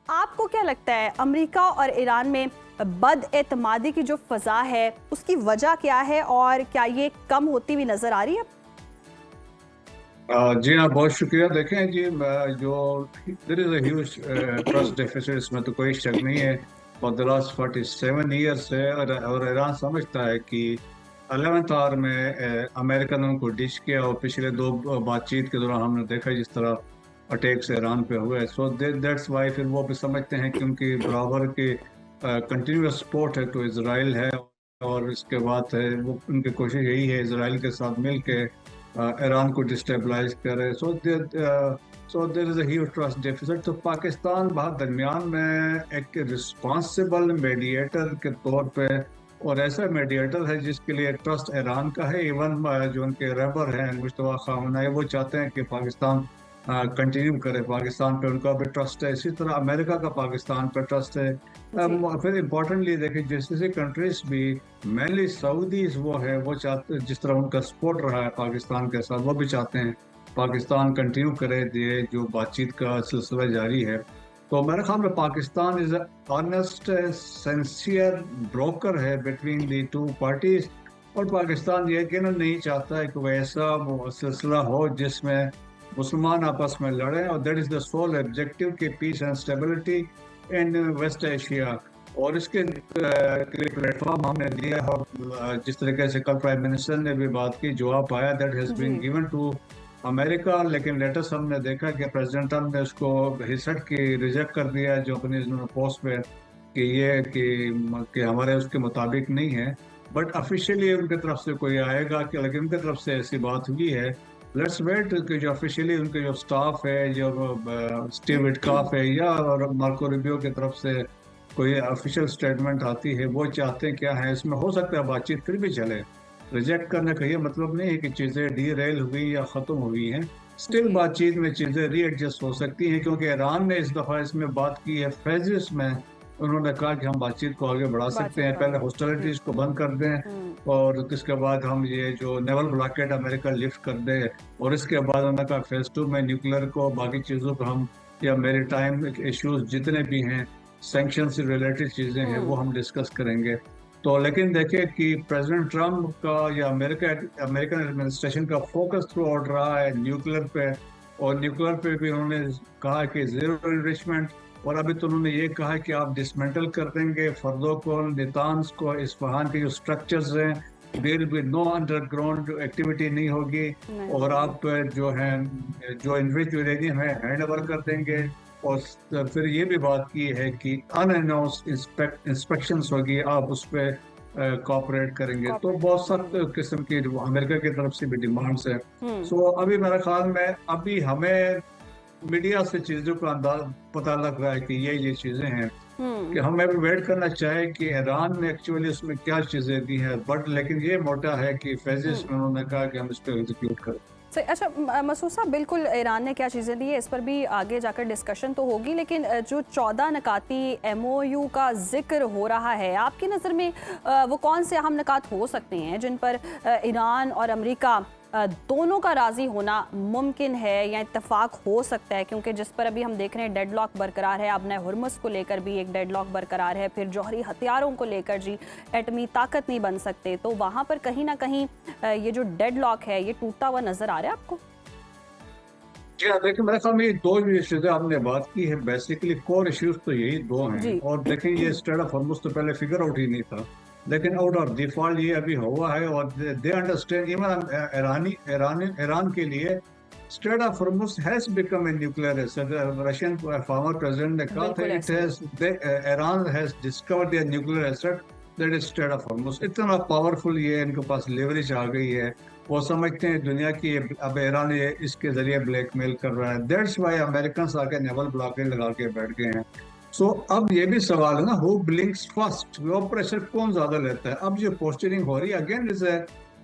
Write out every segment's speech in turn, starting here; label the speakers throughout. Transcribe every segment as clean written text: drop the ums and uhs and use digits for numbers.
Speaker 1: आपको क्या लगता है अमेरिका और ईरान में बदएतमादी की जो फजा है उसकी वजह क्या है और क्या ये कम होती हुई नजर आ रही है?
Speaker 2: जी हाँ, बहुत शुक्रिया। देखें जी, जो there is a huge trust deficit, इसमें तो कोई शक नहीं है। फॉर द लास्ट 47 ईयर्स है, और ईरान समझता है कि 11th आवर में अमेरिका ने उनको डिश किया, और पिछले दो बातचीत के दौरान हमने देखा जिस तरह अटैक्स ईरान पे हुए। सो दैट्स वाई फिर वो भी समझते हैं कि उनकी बराबर की कंटिन्यूस सपोर्ट है तो इसराइल है, और इसके बाद है वो उनकी कोशिश यही है इसराइल के साथ मिल के ईरान को डिस्टेबलाइज करे। So there is a huge trust deficit. तो पाकिस्तान बहुत दरमियान में एक रिस्पॉन्सिबल मीडिएटर के तौर पे, और ऐसा मीडिएटर है जिसके लिए ट्रस्ट ईरान का है। इवन जो उनके रहबर हैं मुश्तबा खामनेई, वो चाहते हैं कि पाकिस्तान कंटिन्यू करे, पाकिस्तान पे उनका भी ट्रस्ट है। इसी तरह अमेरिका का पाकिस्तान पे ट्रस्ट है।
Speaker 1: जी।
Speaker 2: फिर इम्पोर्टेंटली देखिए, जैसे कंट्रीज भी मेनली सऊदीज वो है, वो चाहते, जिस तरह उनका सपोर्ट रहा है पाकिस्तान के साथ, वो भी चाहते हैं पाकिस्तान कंटिन्यू करे, ये जो बातचीत का सिलसिला जारी है। तो मेरे ख्याल में Pakistan is honest sincere broker है बिटवीन दी टू पार्टीज। और पाकिस्तान ये कि नहीं चाहता है कि कोई ऐसा सिलसिला हो जिसमें मुसलमान आपस में लड़ें, और that is the sole objective कि peace and stability in West Asia. और इसके लिए प्लेटफॉर्म हमने दिया, और जिस तरीके से कल प्राइम मिनिस्टर ने भी बात की, जवाब आया दैट हैज बीन
Speaker 1: जी।
Speaker 2: Given to America. लेकिन लेटेस्ट हमने देखा कि प्रेसिडेंट ट्रम्प ने उसको हिसट की रिजेक्ट कर दिया जो अपनी पोस्ट पे, कि ये कि हमारे उसके मुताबिक नहीं है। बट ऑफिशियली उनकी तरफ से कोई आएगा कि, लेकिन उनकी तरफ से ऐसी बात हुई है। लेट्स वेट कि जो ऑफिशियली उनके जो स्टाफ है, जो स्टीव विटकॉफ है या और मार्को रूबियो की तरफ से कोई ऑफिशियल स्टेटमेंट आती है, वो चाहते हैं क्या है इसमें। हो सकता है बातचीत फिर भी चले। रिजेक्ट करने का ये मतलब नहीं है कि चीज़ें डी रेल हुई या ख़त्म हुई हैं। स्टिल
Speaker 1: जी।
Speaker 2: बातचीत में चीज़ें रीएडजस्ट हो सकती हैं, क्योंकि ईरान ने इस दफ़ा इसमें बात की है फेजेस में। उन्होंने कहा कि हम बातचीत को आगे बढ़ा सकते
Speaker 1: बातचीत
Speaker 2: हैं,
Speaker 1: को
Speaker 2: पहले
Speaker 1: आगे। जी।
Speaker 2: हॉस्टिलिटीज़ को बंद कर दें,
Speaker 1: हम्म।
Speaker 2: और इसके बाद हम ये जो नेवल ब्लॉकेड अमेरिका लिफ्ट कर दे, और इसके बाद उन्होंने कहा फेज 2 में न्यूक्लियर को, बाकी चीज़ों को हम, या मेरी टाइम इश्यूज जितने भी हैं, सैंक्शन से रिलेटेड चीज़ें हैं, वो
Speaker 1: हम्म।
Speaker 2: हम डिस्कस करेंगे। तो लेकिन देखिए कि प्रेसिडेंट ट्रम्प का या अमेरिकन एडमिनिस्ट्रेशन का फोकस थ्रू आउट रहा है न्यूक्लियर पे। और न्यूक्लियर पे भी उन्होंने कहा कि जीरो इन्रिचमेंट। और अभी तो उन्होंने ये कहा कि आप डिसमेंटल कर देंगे फर्दों को, नितान्स को, इस्फहान के जो स्ट्रक्चर्स हैं, there will be no underground activity नहीं होगी।
Speaker 1: नहीं
Speaker 2: और
Speaker 1: होगी।
Speaker 2: आप जो है, जो इन्रिच यूरेनियम है, हैंड ओवर कर देंगे। और फिर ये भी बात की है कि अनअनाउंस्ड इंस्पेक्शंस होगी, आप उस पर कॉपरेट करेंगे। तो
Speaker 1: कॉपरेट
Speaker 2: बहुत
Speaker 1: करेंगे।
Speaker 2: सख्त किस्म की जो अमेरिका की तरफ से भी डिमांड्स है।
Speaker 1: हम्म।
Speaker 2: सो अभी मेरे ख्याल में अभी हमें मीडिया से चीज़ों का अंदाज पता लग रहा है कि ये चीज़ें हैं, कि
Speaker 1: हम्म।
Speaker 2: हमें भी वेट करना चाहिए कि ईरान ने एक्चुअली उसमें क्या चीज़ें दी हैं। बट लेकिन ये मोटा है कि फेजेस
Speaker 1: हम्म।
Speaker 2: में उन्होंने कहा कि हम इस पर एग्जीक्यूट करें।
Speaker 1: सही। अच्छा, मसूद साहब, बिल्कुल ईरान ने क्या चीज़ें दी है इस पर भी आगे जाकर डिस्कशन तो होगी, लेकिन जो 14 नकाती एमओयू का जिक्र हो रहा है, आपकी नज़र में वो कौन से अहम नकात हो सकते हैं जिन पर ईरान और अमेरिका दोनों का राज़ी होना मुमकिन है या इत्तेफाक हो सकता है? क्योंकि जिस पर अभी हम देख रहे हैं डेडलॉक बरकरार है, अब नए हुर्मुज़ को लेकर भी एक डेडलॉक बरकरार है, फिर जौहरी हथियारों को लेकर जी एटमी ताकत नहीं बन सकते, तो वहाँ पर कहीं ना कहीं ये जो डेडलॉक है ये टूटता हुआ नज़र आ रहा है आपको?
Speaker 2: जी हाँ, देखिए मेरे ख्याल में ये दो जो इश्यूज आपने बात की है, बेसिकली कोर इश्यूज तो यही दो हैं।
Speaker 1: जी।
Speaker 2: और देखें, ये स्ट्रेट ऑफ हॉर्मुज़ तो पहले फिगर आउट ही नहीं था, लेकिन आउट ऑफ डिफॉल्ट ये अभी हुआ है। और दे अंडरस्टैंड, इवन ईरान के लिए strait of Hormuz has become a nuclear asset. Russian former president ने कहा था
Speaker 1: बिल्कुल
Speaker 2: इट
Speaker 1: ऐसा ही है।
Speaker 2: Has, Iran has discovered their nuclear asset, that is strait of Hormuz. इतना पावरफुल ये इनके पास लेवरेज आ गई है। वो समझते हैं दुनिया की अब ईरान ये इसके जरिए ब्लैकमेल कर रहा है। दैट्स वाई अमेरिकन आके नेवल ब्लॉकेड लगा के बैठ गए हैं। सो अब ये भी सवाल है ना, हु ब्लिंक्स फर्स्ट, वो प्रेशर कौन ज्यादा लेता है। अब जो पोस्टरिंग हो रही है again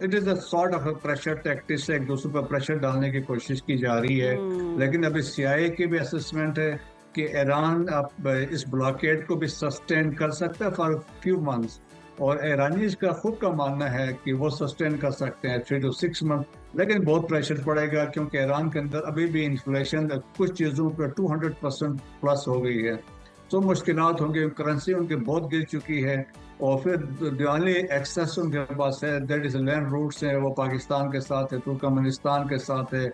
Speaker 2: it is a sort of pressure tactics से एक दूसरे पर प्रेशर डालने की कोशिश की जा रही है।
Speaker 1: हम्म।
Speaker 2: लेकिन अभी सीआईए की भी असेसमेंट है कि ईरान अब इस ब्लॉकेड को भी सस्टेन कर सकता है फॉर फ्यू मंथ्स। और ईरानीज का खुद का मानना है कि वो सस्टेन कर सकते हैं 3 to 6 मंथ। लेकिन बहुत प्रेशर पड़ेगा, क्योंकि ईरान के अंदर अभी भी इन्फ्लेशन कुछ चीज़ों पर 200% प्लस हो गई है। तो मुश्किलात होंगी, करेंसी उनकी बहुत गिर चुकी है, और फिर दिवाली एक्सेस उनके पास है, दैट इज लैंड रूट्स हैं, वो पाकिस्तान के साथ है, तुर्कमेनिस्तान के साथ है,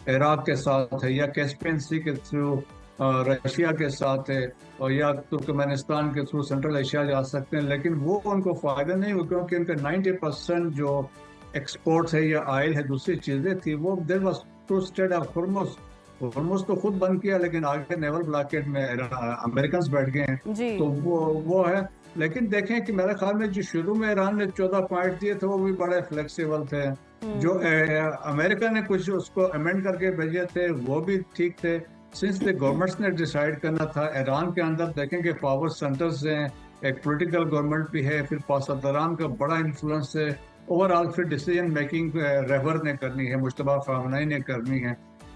Speaker 2: इराक के साथ है, या कैस्पियन सी के थ्रू रशिया के साथ है, और या तुर्कमेनिस्तान के थ्रू सेंट्रल एशिया जा सकते हैं। लेकिन वो उनको फ़ायदा नहीं हुआ, क्योंकि उनका 90% जो एक्सपोर्ट्स है या ऑयल है, दूसरी चीज़ें थी, वो there was to strait of Hormuz. Hormuz तो खुद बंद किया, लेकिन आगे नेवल ब्लॉकेट में अमेरिकन बैठ गए हैं, तो वो है। लेकिन देखें कि मेरे ख्याल में जो शुरू में ईरान ने 14 पॉइंट दिए थे, वो भी बड़े फ्लेक्सिबल थे। जो अमेरिका ने कुछ उसको अमेंड करके भेजे थे, वो भी ठीक थे। सिंस द गवर्नमेंट्स ने डिसाइड करना था, ईरान के अंदर देखें कि पावर सेंटर्स हैं, एक पॉलिटिकल गवर्नमेंट भी है, फिर पासदारान का बड़ा इन्फ्लुएंस है, ओवरऑल फिर डिसीजन मेकिंग रहबर ने करनी है, मुश्तबा खामनई ने करनी है।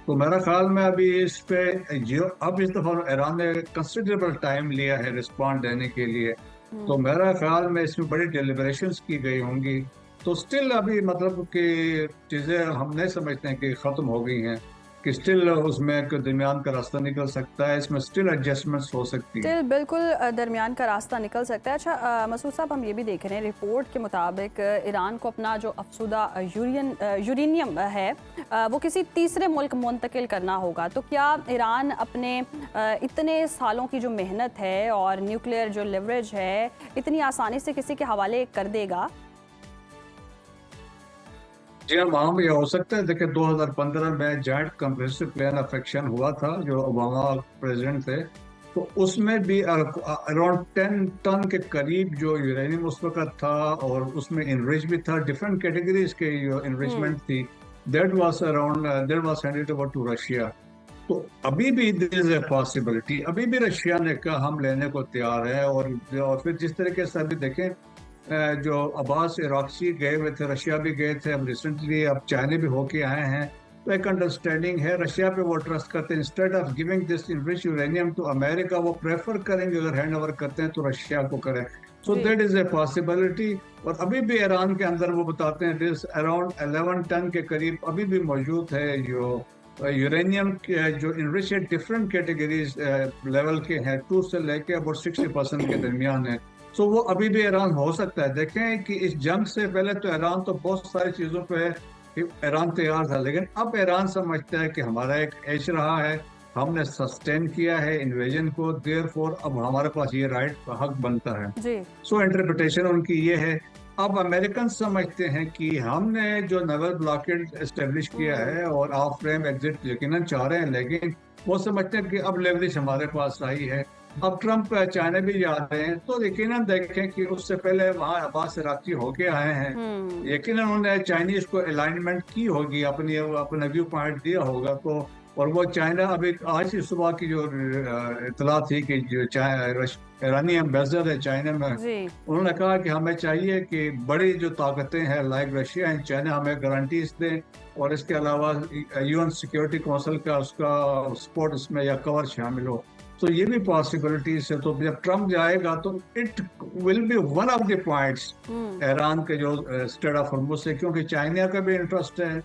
Speaker 2: तो मेरा ख्याल में अभी इस पे जो अब इस दफा ईरान ने कंसिडरेबल टाइम लिया है रिस्पॉन्ड देने के लिए, तो मेरा ख्याल में इसमें बड़ी डेलिब्रेशंस की गई होंगी। तो स्टिल अभी मतलब कि चीज़ें हम नहीं समझते हैं कि ख़त्म हो गई हैं, कि स्टिल उसमें एक दरमियान का रास्ता निकल सकता है, इसमें स्टिल एडजस्टमेंट्स हो सकती है।
Speaker 1: स्टिल बिल्कुल दरमियान का रास्ता निकल सकता है। अच्छा मसूद साहब, हम ये भी देख रहे हैं रिपोर्ट के मुताबिक ईरान को अपना जो अफसुदा यूरेनियम है वो किसी तीसरे मुल्क मुंतकिल करना होगा। तो क्या ईरान अपने इतने सालों की जो मेहनत है और न्यूक्लियर जो लिवरेज है, इतनी आसानी से किसी के हवाले कर देगा?
Speaker 2: जी हाँ, वहाँ भी हो सकता है। देखिए 2015 में joint compressive plan of action हुआ था, जो ओबामा प्रेसिडेंट थे, तो उसमें भी अराउंड 10 टन के करीब जो यूरेनियम उस वक्त था, और उसमें इनरिच भी था, डिफरेंट कैटेगरीज के इनरिचमेंट थी, that was handed over to Russia. तो अभी भी देयर इज ए पॉसिबिलिटी, अभी भी रशिया ने कहा हम लेने को तैयार है। और फिर जिस तरीके से अभी देखें, जो अब्बास इराक़ची गए हुए थे, रशिया भी गए थे, अब रिसेंटली अब चाइना भी होके आए हैं, तो एक अंडरस्टैंडिंग है, रशिया पे वो ट्रस्ट करते हैं। Instead of giving this enrich uranium two America, वो प्रेफर करेंगे अगर हैंड ओवर करते हैं तो रशिया को करें। So that is a possibility. और अभी भी ईरान के अंदर वो बताते हैं दिस अराउंड 11 टन के करीब अभी भी मौजूद है, जो यूरेनियम के जो इनरिच डिफरेंट कैटेगरीज लेवल के हैं, 2 से लेके अबाउट 60% के दरमियान है। तो वो अभी भी ईरान हो सकता है। देखें कि इस जंग से पहले तो ईरान तो बहुत सारी चीज़ों पे ईरान तैयार था, लेकिन अब ईरान समझता है कि हमारा एक एज रहा है, हमने सस्टेन किया है इन्वेजन को, देयरफॉर अब हमारे पास ये राइट हक बनता है। सो इंटरप्रिटेशन उनकी ये है। अब अमेरिकन समझते हैं कि हमने जो नेवल ब्लॉकेड एस्टेब्लिश किया है और ऑफ फ्रेम एग्जिट यकीनन चाह रहे हैं, लेकिन वो समझते हैं कि अब लेवरेज हमारे पास आई है। अब ट्रंप चाइना भी जा रहे हैं, तो यकीनन देखें कि उससे पहले वहाँ अब्बास इराक़ची होके आए हैं, यकीनन उन्होंने चाइनीज को अलाइनमेंट की होगी, अपना व्यू पॉइंट दिया होगा। तो और वो चाइना, अभी आज ही सुबह की जो इतला थी कि जो ईरानी एम्बेसडर है चाइना में, उन्होंने कहा कि हमें चाहिए कि बड़ी जो ताकतें हैं लाइक रशिया एंड चाइना हमें गारंटीज दें, और इसके अलावा यूएन सिक्योरिटी काउंसिल का उसका सपोर्ट इसमें या कवर शामिल हो। तो ये भी पॉसिबिलिटीज है। तो जब ट्रम्प जाएगा तो it will be one of the points Iran के जो स्टेट ऑफ हॉर्मुज़ से, क्योंकि चाइना का भी इंटरेस्ट है,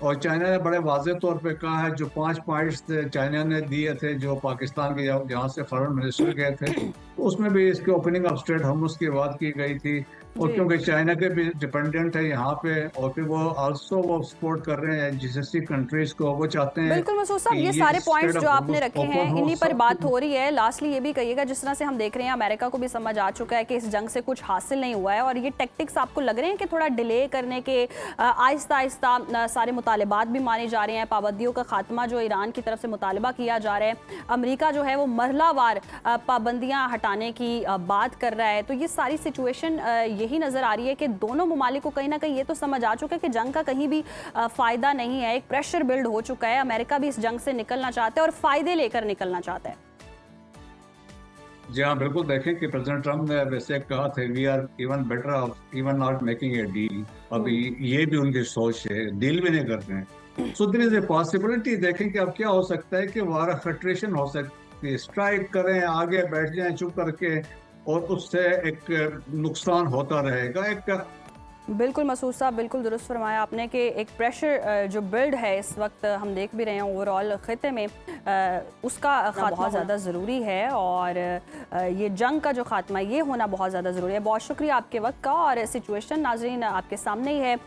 Speaker 2: और चाइना ने बड़े वाज़ेह तौर पे कहा है, जो 5 पॉइंट्स थे चाइना ने दिए थे, जो पाकिस्तान के जहाँ से फॉरेन मिनिस्टर गए थे, तो उसमें भी इसके ओपनिंग ऑफ स्ट्रेट हॉर्मुज़ की बात की गई थी। और क्योंकि चाइना के भी डिपेंडेंट है यहाँ पे, और फिर वो आल्सो वो सपोर्ट कर रहे हैं जीसीसी कंट्रीज को, वो चाहते हैं।
Speaker 1: बिल्कुल मसूद साहब, ये सारे पॉइंट्स जो आपने रखे हैं इन्हीं पर बात हो रही है। लास्टली ये भी कहिएगा, जिस तरह से हम देख रहे हैं अमेरिका को भी समझ आ चुका है कि इस जंग से कुछ हासिल नहीं हुआ है, और ये टैक्टिक्स आपको लग रहे हैं कि थोड़ा डिले करने के आहिस्ता आहिस्ता सारे मुतालिबात भी माने जा रहे हैं, पाबंदियों का खात्मा जो ईरान की तरफ से मुतालबा किया जा रहा है, अमेरिका जो है वो मरहलावार पाबंदियाँ हटाने की बात कर रहा है। तो ये सारी सिचुएशन यही नज़र आ रही है कि दोनों ममालिक को कहीं ना कहीं ये तो समझ आ चुका है कि जंग का कहीं भी फ़ायदा नहीं है, एक प्रेशर बिल्ड हो चुका है। अमेरिका भी इस जंग से निकलना चाहता है और फ़ायदे लेकर निकलना चाहता है।
Speaker 2: जी हाँ, बिल्कुल। देखें कि प्रेसिडेंट ट्रम्प ने वैसे कहा था we are even better off even not making a deal. अभी ये भी उनकी सोच है, डील भी नहीं करते हैं। So there is a possibility. देखें कि अब क्या हो सकता है कि वार फ्रस्ट्रेशन हो सकती है, स्ट्राइक करें, आगे बैठ जाएं चुप करके, और उससे एक नुकसान होता रहेगा। एक
Speaker 1: बिल्कुल मसूद साहब, बिल्कुल दुरुस्त फरमाया आपने कि एक प्रेशर जो बिल्ड है इस वक्त हम देख भी रहे हैं ओवरऑल ख़िते में, उसका खात्मा बहुत ज़्यादा ज़रूरी है और ये जंग का जो खात्मा ये होना बहुत ज़्यादा ज़रूरी है। बहुत शुक्रिया आपके वक्त का, और सिचुएशन नाज़रीन आपके सामने ही है।